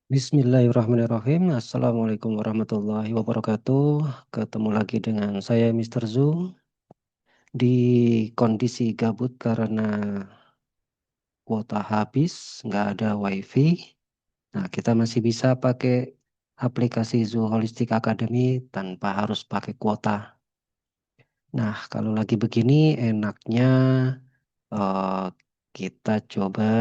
Bismillahirrahmanirrahim. Assalamualaikum warahmatullahi wabarakatuh. Ketemu lagi dengan saya Mr. Zu di kondisi gabut karena kuota habis, nggak ada WiFi. Nah, kita masih bisa pakai aplikasi Zoo Holistic Academy tanpa harus pakai kuota. Nah, kalau lagi begini enaknya eh, kita coba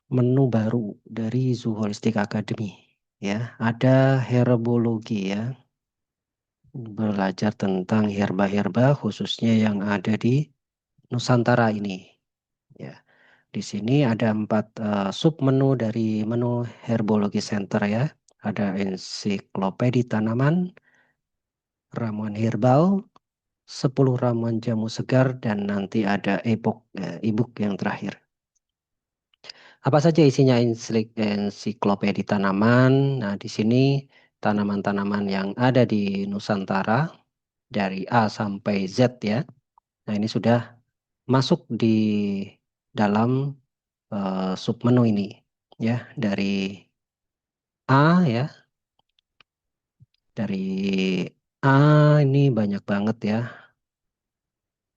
menu baru dari Zoo Holistic Academy. Ya, ada herbologi ya. Belajar tentang herba-herba khususnya yang ada di Nusantara ini. Ya, di sini ada 4 sub menu dari menu Herbology Center ya. Ada ensiklopedi tanaman, ramuan herbal, 10 ramuan jamu segar, dan nanti ada e-book yang terakhir. Apa saja isinya ensiklopedi tanaman? Nah, di sini tanaman-tanaman yang ada di Nusantara dari A sampai Z ya. Nah, ini sudah masuk di dalam submenu ini ya, dari A ya, dari A ini banyak banget ya.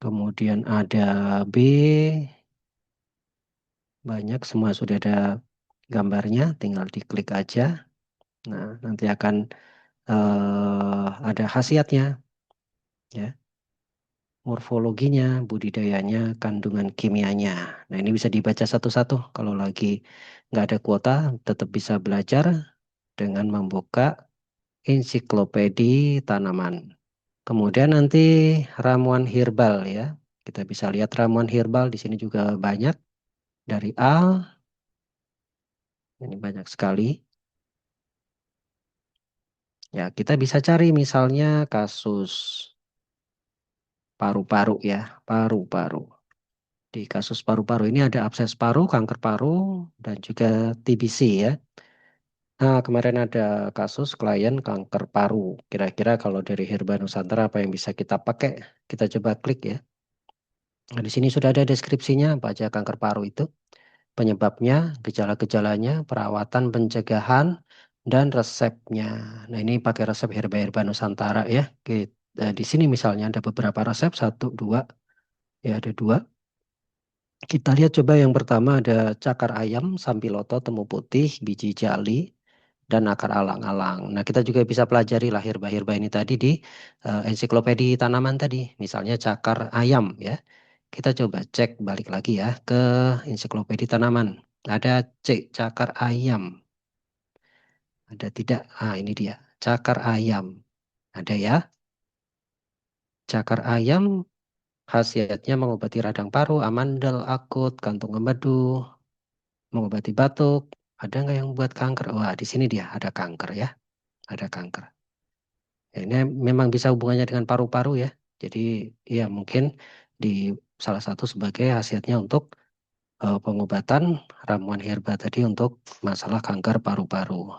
Kemudian ada B, banyak, semua sudah ada gambarnya, tinggal diklik aja. Nah, nanti akan ada khasiatnya ya, morfologinya, budidayanya, kandungan kimianya. Nah, ini bisa dibaca satu-satu. Kalau lagi nggak ada kuota, tetap bisa belajar dengan membuka ensiklopedi tanaman. Kemudian nanti ramuan herbal ya. Kita bisa lihat ramuan herbal di sini juga banyak dari A, ini banyak sekali. Ya, kita bisa cari misalnya kasus paru-paru ya, paru-paru. Di kasus paru-paru ini ada abses paru, kanker paru, dan juga TBC ya. Nah, kemarin ada kasus klien kanker paru. Kira-kira kalau dari Herba Nusantara apa yang bisa kita pakai? Kita coba klik ya. Nah, di sini sudah ada deskripsinya apa aja kanker paru itu, penyebabnya, gejala-gejalanya, perawatan, pencegahan, dan resepnya. Nah, ini pakai resep Herba-Herba Nusantara ya. Di sini misalnya ada beberapa resep, satu, dua, ya ada dua. Kita lihat coba yang pertama ada cakar ayam, sambiloto, temu putih, biji jali, dan akar alang-alang. Nah, kita juga bisa pelajari lah herba-herba ini tadi di ensiklopedi tanaman tadi. Misalnya cakar ayam ya. Kita coba cek balik lagi ya ke ensiklopedi tanaman. Ada C, cakar ayam. Ada tidak? Ah, ini dia. Cakar ayam. Ada ya. Cakar ayam khasiatnya mengobati radang paru, amandel, akut, kantung empedu, mengobati batuk. Ada nggak yang buat kanker? Wah, di sini dia ada kanker ya. Ada kanker. Ya, ini memang bisa hubungannya dengan paru-paru ya. Jadi ya mungkin di salah satu sebagai khasiatnya untuk pengobatan ramuan herba tadi untuk masalah kanker paru-paru.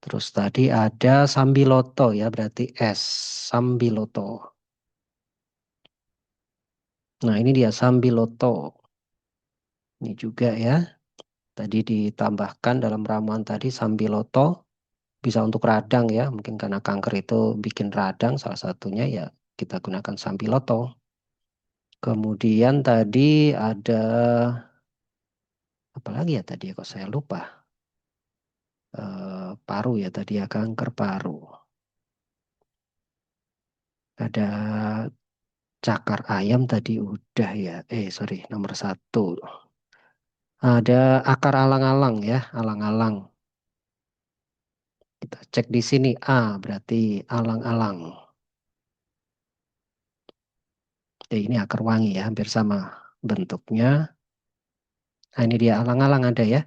Terus tadi ada sambiloto ya, berarti S, sambiloto. Nah, ini dia sambiloto. Ini juga ya, tadi ditambahkan dalam ramuan tadi sambiloto bisa untuk radang ya, mungkin karena kanker itu bikin radang salah satunya ya kita gunakan sambiloto. Kemudian tadi ada apa lagi ya tadi ya kok saya lupa. Paru ya tadi ya, kanker paru. Ada cakar ayam tadi udah ya. Sorry, nomor satu. Ada akar alang-alang ya, alang-alang. Kita cek di sini A berarti alang-alang. Ini akar wangi ya, hampir sama bentuknya. Nah, ini dia alang-alang ada ya.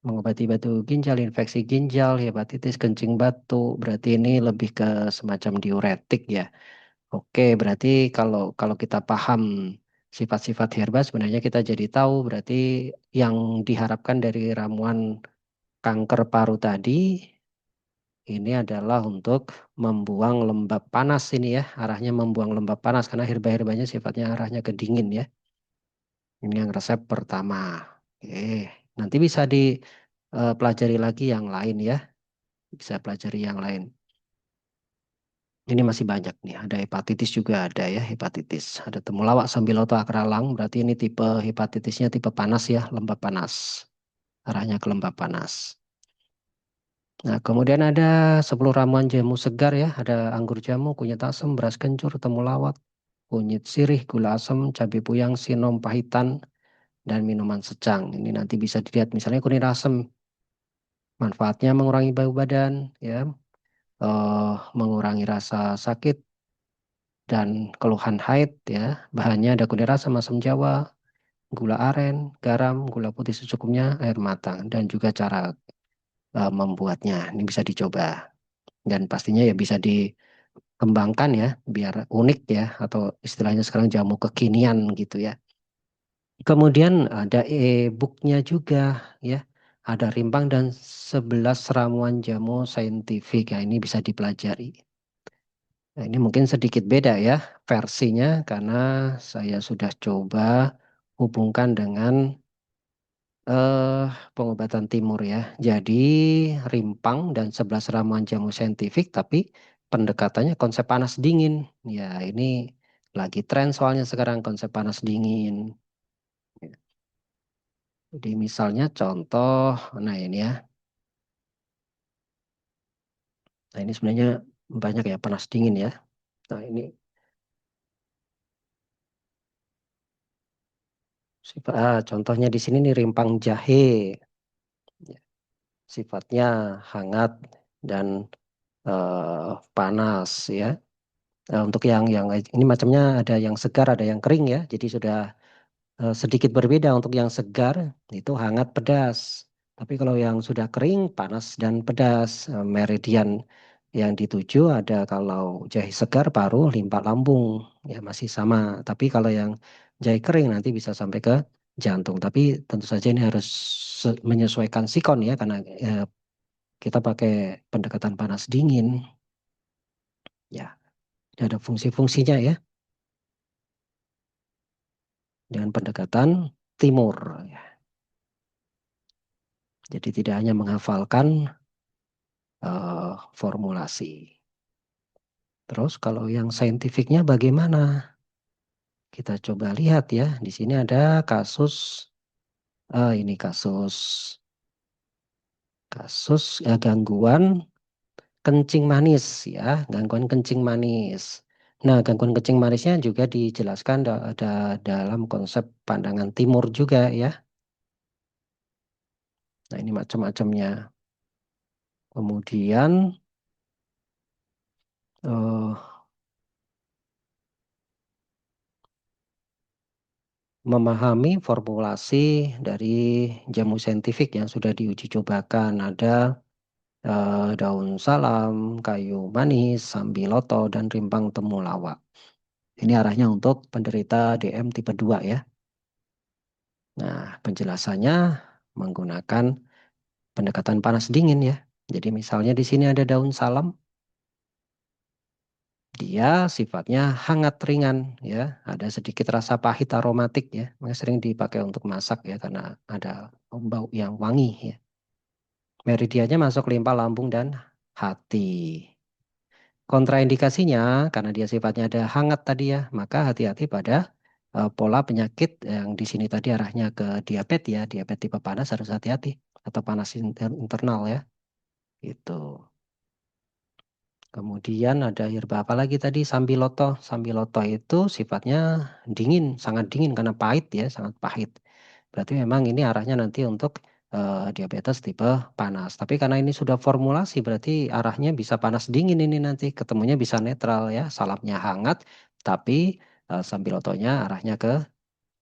Mengobati batu ginjal, infeksi ginjal, hepatitis, kencing batu. Berarti ini lebih ke semacam diuretik ya. Oke, berarti kalau kalau kita paham sifat-sifat herba sebenarnya kita jadi tahu berarti yang diharapkan dari ramuan kanker paru tadi ini adalah untuk membuang lembab panas ini ya, arahnya membuang lembab panas karena herba-herbanya sifatnya arahnya ke dingin ya. Ini yang resep pertama. Oke. Nanti bisa dipelajari lagi yang lain ya. Bisa pelajari yang lain. Ini masih banyak nih. Ada hepatitis juga ada ya, hepatitis. Ada temulawak sambiloto akralang. Berarti ini tipe hepatitisnya tipe panas ya, lembab panas. Arahnya ke lembab panas. Nah, kemudian ada 10 ramuan jamu segar ya. Ada anggur jamu, kunyit asam, beras kencur, temulawak, kunyit sirih, gula asam, cabai puyang, sinom pahitan, dan minuman secang. Ini nanti bisa dilihat misalnya kunyit asam. Manfaatnya mengurangi bau badan, ya, mengurangi rasa sakit dan keluhan haid, ya. Bahannya ada kunyit asam, asam jawa, gula aren, garam, gula putih secukupnya, air matang, dan juga cara membuatnya. Ini bisa dicoba. Dan pastinya ya bisa dikembangkan ya, biar unik ya, atau istilahnya sekarang jamu kekinian gitu ya. Kemudian ada e-booknya juga ya. Ada rimbang dan 11 ramuan jamu saintifik. Ya, ini bisa dipelajari. Nah, ini mungkin sedikit beda ya versinya karena saya sudah coba hubungkan dengan eh, pengobatan timur ya. Jadi rimpang dan 11 ramuan jamu saintifik tapi pendekatannya konsep panas dingin. Ya, ini lagi tren soalnya sekarang konsep panas dingin. Jadi misalnya contoh, nah ini ya. Nah ini sebenarnya banyak ya panas dingin ya. Nah ini contohnya di sini nih rimpang jahe. Ya, sifatnya hangat dan panas ya. Untuk yang ini macamnya ada yang segar, ada yang kering ya. Jadi sudah sedikit berbeda. Untuk yang segar itu hangat pedas. Tapi kalau yang sudah kering panas dan pedas. Meridian yang dituju ada kalau jahe segar paru limpa lambung ya masih sama. Tapi kalau yang jahe kering nanti bisa sampai ke jantung. Tapi tentu saja ini harus menyesuaikan sikon ya karena kita pakai pendekatan panas dingin ya. Ada fungsi-fungsinya ya dengan pendekatan timur ya. Jadi tidak hanya menghafalkan formulasi. Terus kalau yang saintifiknya bagaimana? Kita coba lihat ya. Di sini ada kasus, ini kasus kasus gangguan kencing manis ya, gangguan kencing manis. Nah, gangguan kencing manisnya juga dijelaskan ada dalam konsep pandangan timur juga ya. Nah, ini macam-macamnya. Kemudian eh, memahami formulasi dari jamu saintifik yang sudah diuji cobakan. Ada daun salam, kayu manis, sambiloto, dan rimpang temulawak. Ini arahnya untuk penderita DM tipe 2 ya. Nah, penjelasannya menggunakan pendekatan panas dingin ya. Jadi misalnya di sini ada daun salam, dia sifatnya hangat ringan ya, ada sedikit rasa pahit aromatik ya, makanya sering dipakai untuk masak ya karena ada bau yang wangi ya. Meridiannya masuk limpa lambung dan hati. Kontraindikasinya karena dia sifatnya ada hangat tadi ya, maka hati-hati pada pola penyakit yang di sini tadi arahnya ke diabetes ya, diabetes tipe panas harus hati-hati atau panas internal ya. Itu. Kemudian ada herba apa lagi tadi? Sambiloto. Sambiloto itu sifatnya dingin, sangat dingin karena pahit ya, sangat pahit. Berarti memang ini arahnya nanti untuk diabetes tipe panas. Tapi karena ini sudah formulasi, berarti arahnya bisa panas dingin ini nanti. Ketemunya bisa netral ya, salamnya hangat, tapi sambilotonya arahnya ke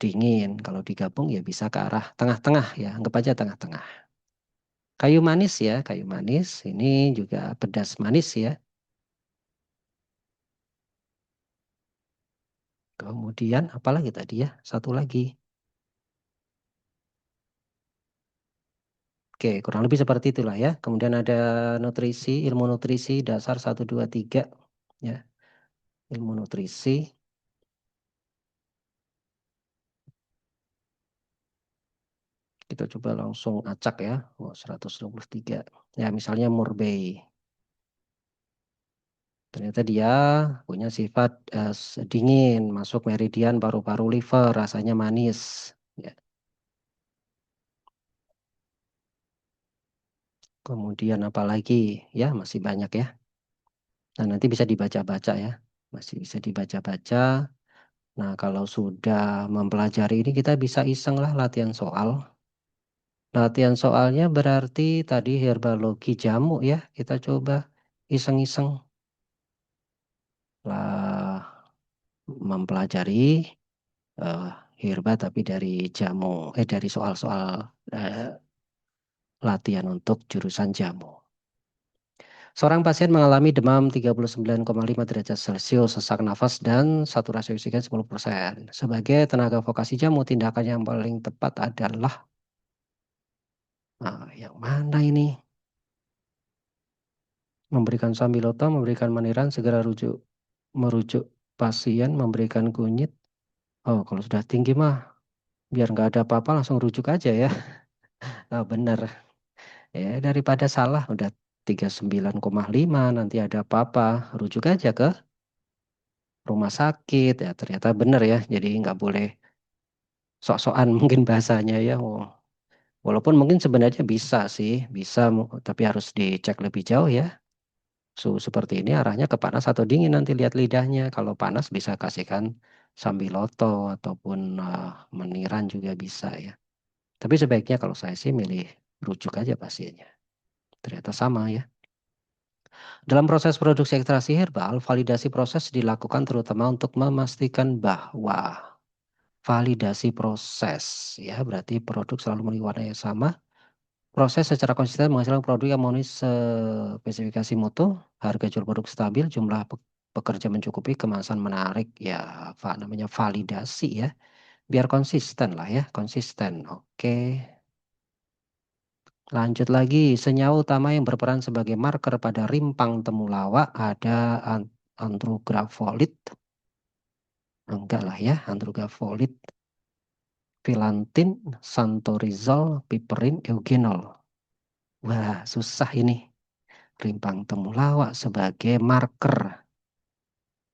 dingin. Kalau digabung ya bisa ke arah tengah-tengah ya, anggap aja tengah-tengah. Kayu manis ya, kayu manis ini juga pedas manis ya. Kemudian apalagi tadi ya? Satu lagi. Oke, kurang lebih seperti itulah ya. Kemudian ada nutrisi, ilmu nutrisi dasar 1, 2, 3. Ya, ilmu nutrisi. kita coba langsung acak ya. Oh, 123. Ya, misalnya Murbei. Ternyata dia punya sifat dingin, masuk meridian paru-paru liver, rasanya manis. Ya. Kemudian apa lagi? Ya, masih banyak ya. Nah, nanti bisa dibaca-baca ya. Masih bisa dibaca-baca. Nah, kalau sudah mempelajari ini kita bisa iseng lah latihan soal. Latihan soalnya berarti tadi herbalogi jamu ya. Kita coba iseng-iseng lah mempelajari eh, herba tapi dari jamu, dari soal-soal eh, latihan untuk jurusan jamu. Seorang pasien mengalami demam 39,5 derajat Celcius, sesak nafas, dan saturasi oksigen 10%. Sebagai tenaga vokasi jamu, tindakan yang paling tepat adalah, nah, yang mana ini? Memberikan sambiloto, memberikan maniran, segera merujuk pasien, memberikan kunyit. Oh, kalau sudah tinggi mah, biar nggak ada apa-apa langsung rujuk aja ya. Oh, benar. Ya, daripada salah, udah 39,5 nanti ada apa-apa, rujuk aja ke rumah sakit. Ya, ternyata benar ya, jadi nggak boleh sok-sokan mungkin bahasanya ya. Oh, walaupun mungkin sebenarnya bisa sih, bisa, tapi harus dicek lebih jauh ya. Suhu seperti ini arahnya ke panas atau dingin, nanti lihat lidahnya. Kalau panas bisa kasihkan sambiloto ataupun meniran juga bisa ya. Tapi sebaiknya kalau saya sih milih rujuk aja pasiennya. Ternyata sama ya. Dalam proses produksi ekstraksi herbal, validasi proses dilakukan terutama untuk memastikan bahwa validasi proses ya berarti produk selalu memiliki warna yang sama. Proses secara konsisten menghasilkan produk yang memenuhi spesifikasi mutu, harga jual produk stabil, jumlah pekerja mencukupi, kemasan menarik, ya namanya validasi ya, biar konsisten lah ya, konsisten. Oke, lanjut lagi, senyawa utama yang berperan sebagai marker pada rimpang temulawak ada andrografolit, enggak lah ya, andrografolit, filantin, santorizol, piperin, eugenol. Wah, susah ini. Rimpang temulawak sebagai marker.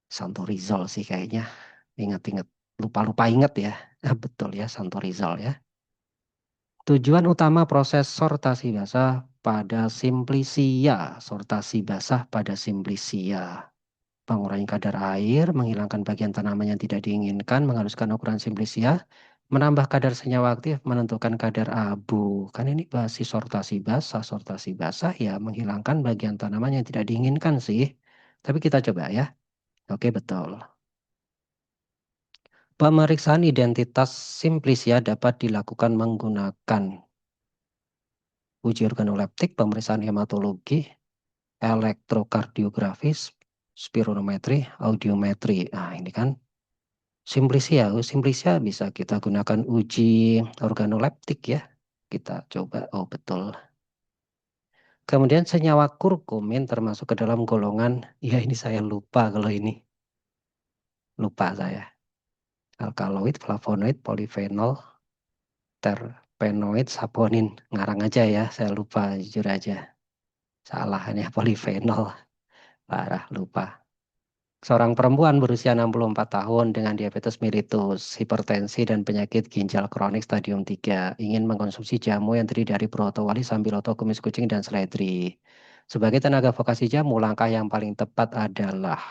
Santorizol sih kayaknya. Ingat-ingat. Lupa-lupa ingat ya. Betul ya, Santorizol ya. Tujuan utama proses sortasi basah pada simplisia. Sortasi basah pada simplisia. Mengurangi kadar air, menghilangkan bagian tanaman yang tidak diinginkan, menghaluskan ukuran simplisia, menambah kadar senyawa aktif, menentukan kadar abu. Kan ini bahas sortasi basah ya menghilangkan bagian tanaman yang tidak diinginkan sih. Tapi kita coba ya. Oke, betul. Pemeriksaan identitas simplisia dapat dilakukan menggunakan uji organoleptik, pemeriksaan hematologi, elektrokardiografis, spirometri, audiometri. Nah, ini kan simplisia. Simplisia bisa kita gunakan uji organoleptik ya. Kita coba. Oh, betul. Kemudian senyawa kurkumin termasuk ke dalam golongan. Ya, ini saya lupa kalau ini. Lupa saya. Alkaloid, flavonoid, polifenol, terpenoid, saponin. Ngarang aja ya, saya lupa jujur aja. Salah ini polifenol. Parah, lupa. Seorang perempuan berusia 64 tahun dengan diabetes mellitus, hipertensi, dan penyakit ginjal kronik stadium 3 ingin mengkonsumsi jamu yang terdiri dari brotowali, sambiloto, kumis kucing, dan seledri. Sebagai tenaga vokasi jamu, langkah yang paling tepat adalah,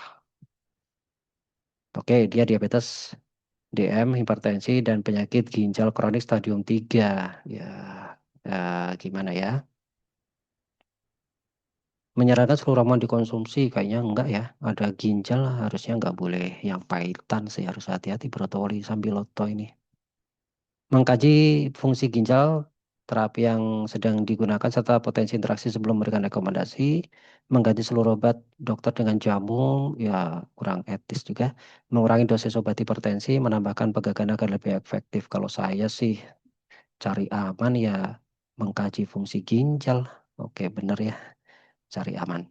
oke, dia diabetes, DM, hipertensi, dan penyakit ginjal kronik stadium 3. Ya, gimana ya? Menyarankan seluruh ramuan dikonsumsi, kayaknya enggak ya. Ada ginjal, harusnya enggak boleh yang pahitan sih, harus hati-hati brotowali sambiloto ini. Mengkaji fungsi ginjal, terapi yang sedang digunakan, serta potensi interaksi sebelum memberikan rekomendasi. Mengganti seluruh obat dokter dengan jamu, ya kurang etis juga. Mengurangi dosis obat hipertensi, menambahkan pegangan agar lebih efektif. Kalau saya sih cari aman ya mengkaji fungsi ginjal. Oke, benar ya, cari aman.